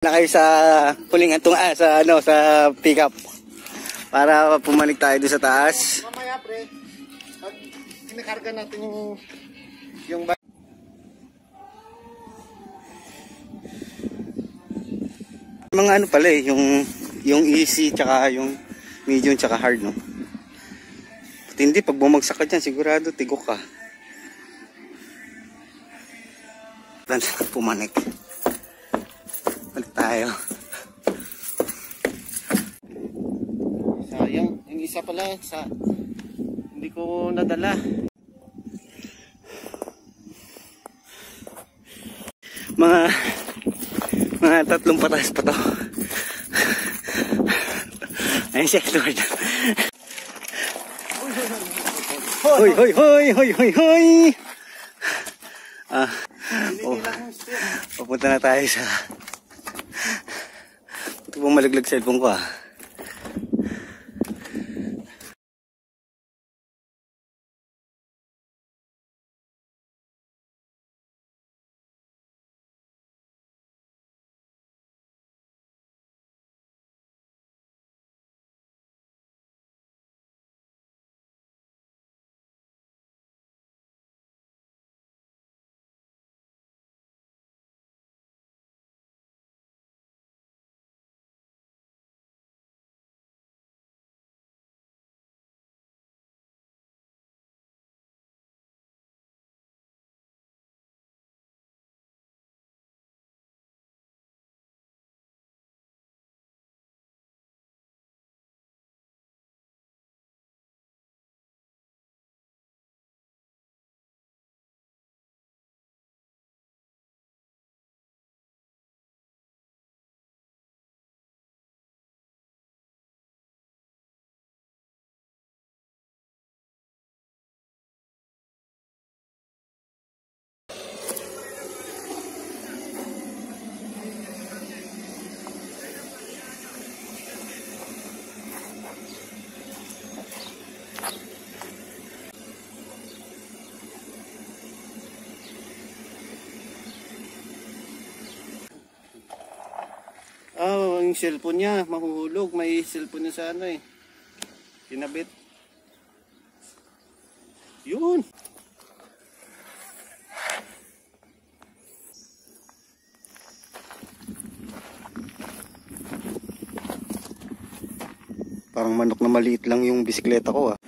Na kayo sa huling sa pickup para pumanik tayo doon sa taas. Mamaya pre, pag kinakarga natin yung mga ano pala eh, yung easy tsaka yung medium tsaka hard, no. At hindi, pag bumagsak ka dyan sigurado tigok ka. Pumanik. Balik tayo. sayang, yung isa pala hindi ko nadala. Mga 3 patas pa to. Ayun siya, Edward. Hoy, hoy, hoy, hoy, hoy, hoy. Papunta na tayo sa ito pong malaglag cellphone ko ah. Yung cellphone niya mahuhulog, may cellphone niya sa ano eh, kinabit yun. Parang manok na maliit lang yung bisikleta ko ah.